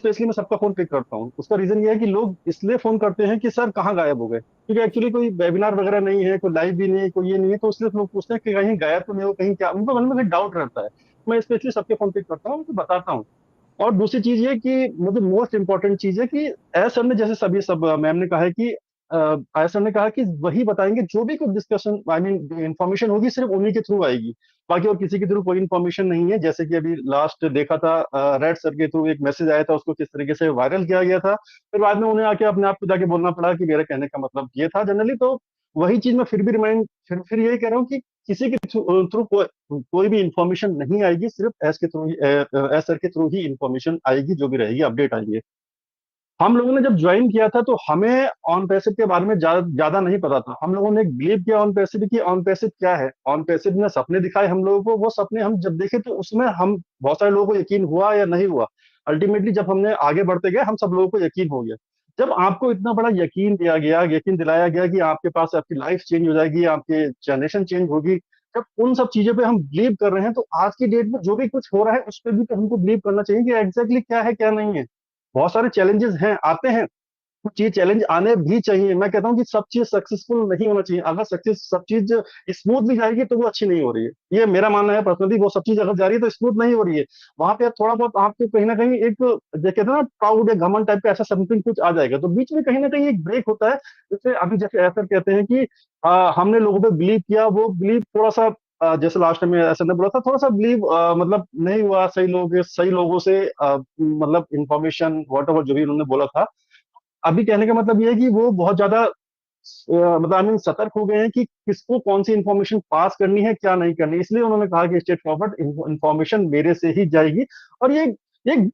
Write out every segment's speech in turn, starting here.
Specially मैं सबका phone pick करता हूँ। उसका रीजन ये है कि लोग इसलिए फोन करते हैं कि सर कहाँ गायब हो गए, क्योंकि एक्चुअली कोई वेबिनार वगैरह नहीं है, कोई लाइव भी नहीं है, कोई ये नहीं है, तो इसलिए लोग पूछते हैं कि कहीं गायब तो नहीं हो, कहीं क्या, उनको मन में डाउट रहता है। मैं स्पेशली सबके फोन पिक करता हूँ, उनको बताता हूँ। और दूसरी चीज ये कि मुझे मोस्ट इंपॉर्टेंट चीज है कि एस सर ने जैसे सभी सब मैम ने कहा है कि आया सर ने कहा कि वही बताएंगे, जो भी कुछ डिस्कशन आई मीन इन्फॉर्मेशन होगी सिर्फ उन्हीं के थ्रू आएगी, बाकी और किसी के थ्रू कोई इन्फॉर्मेशन नहीं है। जैसे कि अभी लास्ट देखा था, रेड सर के थ्रू एक मैसेज आया था, उसको किस तरीके से वायरल किया गया था, फिर बाद में उन्हें आके अपने आप को जाके बोलना पड़ा कि मेरे कहने का मतलब ये था जनरली। तो वही चीज मैं फिर भी रिमाइंड फिर यही कह रहा हूँ कि किसी के थ्रू कोई भी इंफॉर्मेशन नहीं आएगी, सिर्फ एस के थ्रू ही एस सर के थ्रू ही इंफॉर्मेशन आएगी, जो भी रहेगी अपडेट आएंगे। हम लोगों ने जब ज्वाइन किया था तो हमें ऑन पैसिव के बारे में ज्यादा ज्यादा नहीं पता था। हम लोगों ने एक बिलीव किया ऑन पैसिव की ऑन पैसिव क्या है, ऑन पैसिव ने सपने दिखाए हम लोगों को, वो सपने हम जब देखे तो उसमें हम बहुत सारे लोगों को यकीन हुआ या नहीं हुआ, अल्टीमेटली जब हमने आगे बढ़ते गए हम सब लोगों को यकीन हो गया। जब आपको इतना बड़ा यकीन दिया गया, यकीन दिलाया गया कि आपके पास आपकी लाइफ चेंज हो जाएगी, आपकी जनरेशन चेंज होगी, जब उन सब चीजों पे हम बिलीव कर रहे हैं, तो आज की डेट में जो भी कुछ हो रहा है उस पर भी तो हमको बिलीव करना चाहिए कि एग्जैक्टली क्या है क्या नहीं है। बहुत सारे चैलेंजेस हैं, आते हैं, कुछ ये चैलेंज आने भी चाहिए। मैं कहता हूँ कि सब चीज सक्सेसफुल नहीं होना चाहिए। अगर सक्सेस सब चीज स्मूथ भी जाएगी तो वो अच्छी नहीं हो रही है, ये मेरा मानना है पर्सनली। वो सब चीज अगर जा रही है तो स्मूथ नहीं हो रही है, वहां पे थोड़ा बहुत आपको कहीं ना कहीं एक जो कहते हैं ना प्राउड या घमंड टाइप का ऐसा समथिंग कुछ आ जाएगा, तो बीच में कहीं ना कहीं एक ब्रेक होता है। जैसे अभी जैसे ऐसा कहते हैं कि हमने लोगों पे बिलीव किया, वो बिलीव थोड़ा सा जैसे लास्ट टाइम में ऐसा ने बोला था, थोड़ा सा बिलीव मतलब नहीं हुआ सही लोगों से मतलब इंफॉर्मेशन वॉट एवर जो भी उन्होंने बोला था। अभी कहने का मतलब ये है कि वो बहुत ज्यादा मतलब आई मीन सतर्क हो गए हैं कि किसको कौन सी इन्फॉर्मेशन पास करनी है क्या नहीं करनी, इसलिए उन्होंने कहा कि स्ट्रेट फॉरवर्ड इन्फॉर्मेशन मेरे से ही जाएगी। और ये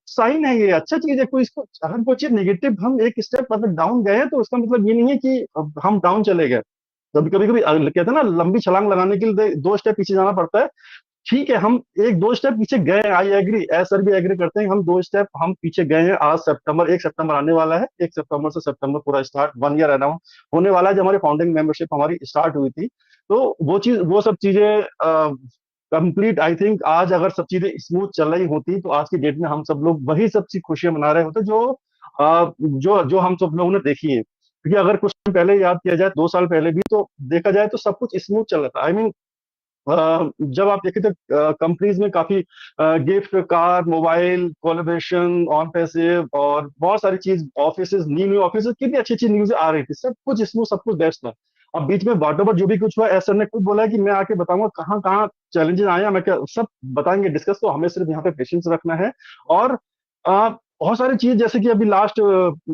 साइन है, ये अच्छा चीज है। कोई इसको अगर कोई चीज नेगेटिव हम एक स्टेप मतलब डाउन गए हैं, तो उसका मतलब ये नहीं है कि हम डाउन चले गए। कभी कभी कहते हैं ना, लंबी छलांग लगाने के लिए दो स्टेप पीछे जाना पड़ता है। ठीक है, हम एक दो स्टेप पीछे गए, आई एग्री, सर भी एग्री करते हैं, हम दो स्टेप हम पीछे गए हैं। आज सितंबर 1 सितंबर आने वाला है, 1 सितंबर से सितंबर पूरा स्टार्ट 1 ईयर अराउंड होने वाला है, जब हमारी फाउंडिंग मेंबरशिप हमारी स्टार्ट हुई थी। तो वो सब चीजें कंप्लीट, आई थिंक आज अगर सब चीजें स्मूथ चल रही होती तो आज की डेट में हम सब लोग वही सब चीज खुशियां मना रहे होते जो जो जो हम सब लोगों ने देखी है। क्योंकि अगर कुछ टाइम पहले याद किया जाए, 2 साल पहले भी तो देखा जाए तो सब कुछ स्मूथ चल रहा था। आई मीन जब आप देखें तो कंपनीज में काफी gift car mobile collaboration on passive और बहुत सारी चीज, ऑफिस न्यू न्यू ऑफिस, कितनी अच्छी अच्छी न्यूज आ रही थी, सब कुछ स्मूथ सब कुछ बेस्ट था। अब बीच में वाट ओवर जो भी कुछ हुआ, एस ने खुद बोला है कि मैं आके बताऊंगा कहाँ कहाँ चैलेंजेस आए हैं, मैं क्या सब बताएंगे डिस्कस, तो हमें सिर्फ यहाँ पे पेशेंस रखना है। और बहुत सारी चीज जैसे कि अभी लास्ट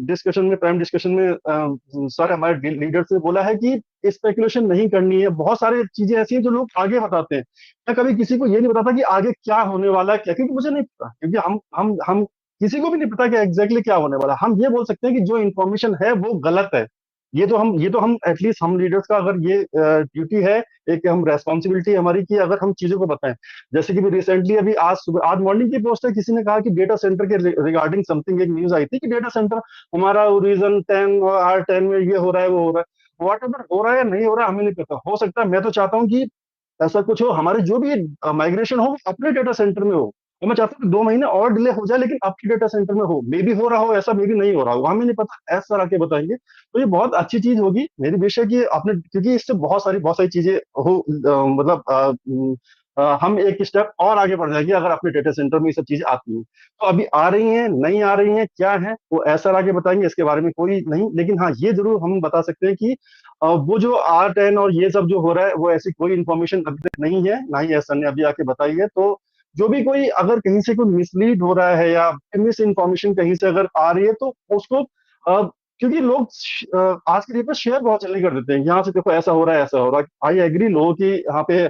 डिस्कशन में प्राइम डिस्कशन में सर हमारे लीडर से बोला है कि स्पेकुलेशन नहीं करनी है। बहुत सारी चीजें ऐसी हैं जो लोग आगे बताते हैं, मैं कभी किसी को ये नहीं बताता कि आगे क्या होने वाला है क्या, क्योंकि मुझे नहीं पता, क्योंकि हम किसी को भी नहीं पता कि एग्जैक्टली क्या होने वाला है। हम ये बोल सकते हैं कि जो इन्फॉर्मेशन है वो गलत है। ये तो हम एटलीस्ट हम लीडर्स का अगर ये ड्यूटी है, एक हम रेस्पॉन्सिबिलिटी हमारी कि अगर हम चीजों को बताएं। जैसे कि रिसेंटली अभी आज मॉर्निंग की पोस्ट है, किसी ने कहा कि डेटा सेंटर के रिगार्डिंग समथिंग एक न्यूज आई थी कि डेटा सेंटर हमारा रीजन 10 और R10 में ये हो रहा है वो हो रहा है, वॉट एवर हो रहा है या नहीं हो रहा है हमें नहीं पता। हो सकता है, मैं तो चाहता हूँ कि ऐसा कुछ हो, हमारे जो भी माइग्रेशन हो वो अपने डेटा सेंटर में हो। और मैं चाहता हूँ कि 2 महीने और डिले हो जाए, लेकिन आपके डेटा सेंटर में हो, मे भी हो रहा हो ऐसा, मे भी नहीं हो रहा हो, हमें नहीं पता, ऐसा आके बताएंगे तो ये बहुत अच्छी चीज होगी। मेरी विश है कि आपने, क्योंकि इससे बहुत सारी चीजें हो मतलब हम एक स्टेप और आगे बढ़ जाएंगे अगर अपने डेटा सेंटर में ये सब चीजें आती हैं। तो अभी आ रही हैं नहीं आ रही हैं क्या है वो ऐसा आगे बताएंगे, इसके बारे में कोई नहीं, लेकिन हाँ ये जरूर हम बता सकते हैं कि वो जो R10 और ये सब जो हो रहा है वो ऐसी कोई इन्फॉर्मेशन अभी तक नहीं है, ना ही ऐसा ने अभी आके बताई है। तो जो भी कोई अगर कहीं से कोई मिसलीड हो रहा है या मिस इन्फॉर्मेशन कहीं से अगर आ रही है तो उसको क्योंकि लोग आज के डेट में शेयर बहुत जल्दी कर देते हैं, यहाँ से देखो ऐसा हो रहा है ऐसा हो रहा है। आई एग्री, लोगों की यहाँ पे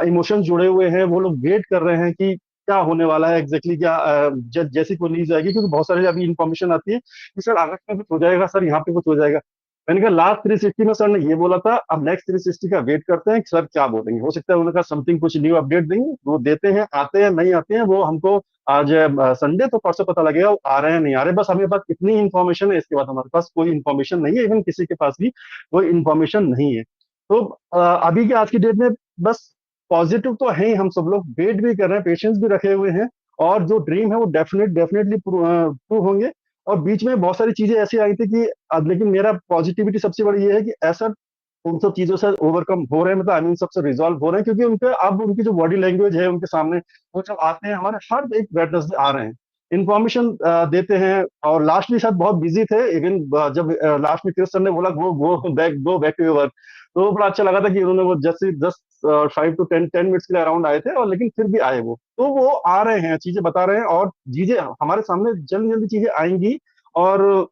इमोशंस जुड़े हुए हैं, वो लोग वेट कर रहे हैं कि क्या होने वाला है एग्जैक्टली क्या जैसी कोई न्यूज आएगी, क्योंकि बहुत सारी अभी इन्फॉर्मेशन आती है कि सर अगस्त में कुछ हो जाएगा, सर यहाँ पे कुछ हो जाएगा। मैंने कहा लास्ट 360 में सर ने ये बोला था, अब नेक्स्ट 360 का वेट करते हैं कि सर क्या बोलेंगे। हो सकता है उन्होंने कहा समथिंग कुछ न्यू अपडेट देंगे, वो देते हैं, आते हैं नहीं आते हैं वो हमको आज संडे तो परसों पता लगेगा वो आ रहे हैं नहीं आ रहे। बस हमारे पास इतनी इन्फॉर्मेशन है, इसके बाद हमारे पास कोई इन्फॉर्मेशन नहीं है, इवन किसी के पास भी कोई इन्फॉर्मेशन नहीं है। तो अभी के आज की डेट में बस पॉजिटिव तो है ही, हम सब लोग वेट भी कर रहे हैं, पेशेंस भी रखे हुए हैं। और जो ड्रीम है वो डेफिनेटली प्रूव होंगे। और बीच में बहुत सारी चीजें ऐसी आई थी कि लेकिन मेरा पॉजिटिविटी सबसे बड़ी ये है कि ऐसा उन सब चीजों से ओवरकम हो रहे हैं, मतलब आई मीन सबसे रिजॉल्व हो रहे हैं, क्योंकि उनके अब उनकी जो बॉडी लैंग्वेज है उनके सामने, वो जब आते हैं हमारे हर एक वेटनेसडे आ रहे हैं, इंफॉर्मेशन देते हैं। और लास्ट में शायद बहुत बिजी थे, इवन जब लास्ट में क्रिस सर ने बोला go back to your work, तो बड़ा अच्छा लगा था कि उन्होंने वो जस्ट 5 to 10 मिनट्स के लिए अराउंड आए थे, और लेकिन फिर भी आए वो आ रहे हैं, चीजें बता रहे हैं, और चीजें हमारे सामने जल्दी जल्दी चीजें आएंगी। और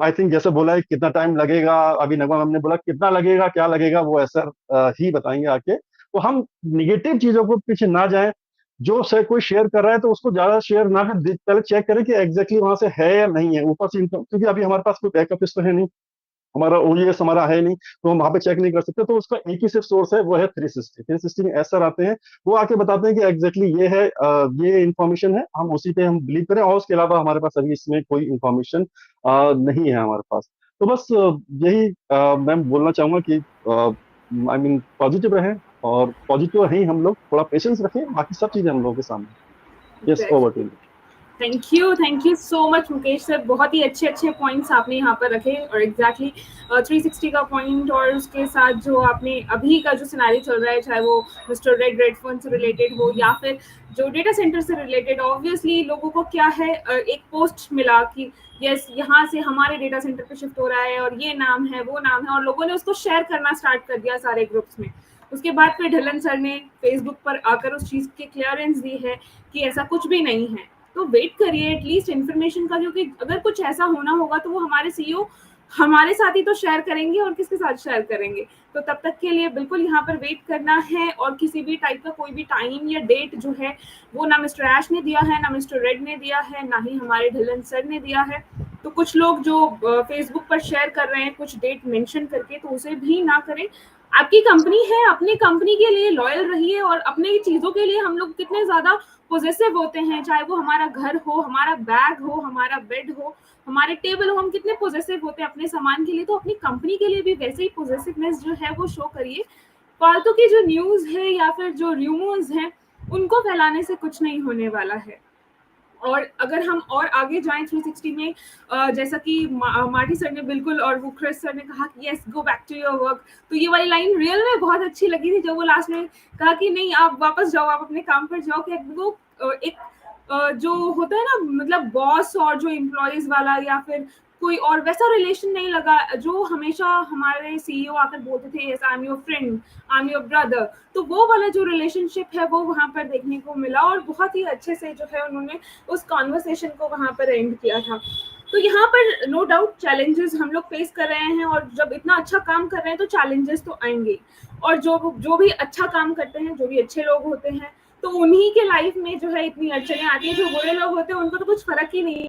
आई थिंक जैसे बोला है कितना टाइम लगेगा, अभी नगमा मैम ने बोला कितना लगेगा क्या लगेगा, वो ऐसा ही बताएंगे आके। तो हम निगेटिव चीजों को पीछे ना जाएं, जो से कोई शेयर कर रहा है तो उसको ज्यादा शेयर ना कर, पहले चेक करें कि एग्जैक्टली वहां से है या नहीं है, ऊपर से क्योंकि अभी हमारे पास कोई बैकअप तो है नहीं, हमारा ओएस हमारा है नहीं, तो हम वहां पे चेक नहीं कर सकते। तो उसका एक ही सिर्फ सोर्स है, वो है 360 में ऐसा आते हैं, वो आके बताते हैं कि एग्जैक्टली ये है, ये इन्फॉर्मेशन है, हम उसी पे हम बिलीव करें, और उसके अलावा हमारे पास अभी इसमें कोई इन्फॉर्मेशन नहीं है हमारे पास। तो बस यही मैं बोलना चाहूंगा कि आई मीन पॉजिटिव रहें, और पॉजिटिव हैं ही हम लोग, थोड़ा पेशेंस रखें, बाकी सब चीजें हम लोगों के सामने। Yes, over to you. Thank you so much Mukesh sir, बहुत ही अच्छे अच्छे पॉइंट्स आपने यहाँ पर रखे, और एग्जैक्टली 360 का पॉइंट, और उसके साथ जो आपने अभी का जो सिनारी चल रहा है, चाहे वो मिस्टर रेड फोन से रिलेटेड हो या फिर जो डेटा सेंटर से रिलेटेड, ऑब्वियसली लोगों को क्या है, एक पोस्ट मिला कि यस यहाँ से हमारे डेटा सेंटर पे शिफ्ट हो रहा है और ये नाम है वो नाम है, और लोगों ने उसको शेयर करना स्टार्ट कर दिया सारे ग्रुप्स में। उसके बाद फिर ढिल्लन सर ने फेसबुक पर आकर उस चीज की क्लियरेंस दी है कि ऐसा कुछ भी नहीं है। तो वेट करिए एटलीस्ट इन्फॉर्मेशन का, क्योंकि अगर कुछ ऐसा होना होगा तो वो हमारे सीईओ हमारे साथ ही तो शेयर करेंगे, और किसके साथ शेयर करेंगे। तो तब तक के लिए बिल्कुल यहाँ पर वेट करना है, और किसी भी टाइप का कोई भी टाइम या डेट जो है वो ना मिस्टर ऐश ने दिया है, ना मिस्टर रेड ने दिया है, ना ही हमारे ढिल्लन सर ने दिया है। तो कुछ लोग जो फेसबुक पर शेयर कर रहे हैं कुछ डेट मेंशन करके, तो उसे भी ना करें। आपकी कंपनी है, अपनी कंपनी के लिए लॉयल रहिए, और अपने चीजों के लिए हम लोग कितने ज्यादा पॉजिटिव होते हैं, चाहे वो हमारा घर हो, हमारा बैग हो, हमारा बेड हो, हमारे टेबल हो, हम कितने पॉजिटिव होते हैं अपने सामान के लिए, तो अपनी कंपनी के लिए भी वैसे ही पॉजिटिवनेस जो है वो शो करिए। फालतू की जो न्यूज है या फिर जो र्यूमर्स हैं उनको फैलाने से कुछ नहीं होने वाला है। और अगर हम और आगे जाएं 360 में, जैसा कि मार्टी सर ने बिल्कुल, और वो क्रिस सर ने कहा कि yes go back to your work, तो ये वाली लाइन रियल में बहुत अच्छी लगी थी, जब वो लास्ट में कहा कि नहीं आप वापस जाओ, आप अपने काम पर जाओ। कि वो एक जो होता है ना, मतलब बॉस और जो एम्प्लॉयज वाला या फिर कोई और वैसा रिलेशन नहीं लगा, जो हमेशा हमारे सीईओ आकर बोलते थे yes I am your friend, I am your brother, तो वो वाला जो रिलेशनशिप है वो वहां पर देखने को मिला, और बहुत ही अच्छे से जो है उन्होंने उस कॉन्वर्सेशन को वहां पर एंड किया था। तो यहाँ पर नो डाउट चैलेंजेस हम लोग फेस कर रहे हैं, और जब इतना अच्छा काम कर रहे हैं तो चैलेंजेस तो आएंगे। और जो भी अच्छा काम करते हैं, जो भी अच्छे लोग होते हैं, तो उन्हीं के लाइफ में जो है इतनी अड़चने आती है, जो बुरे लोग होते हैं उनको तो कुछ फर्क ही नहीं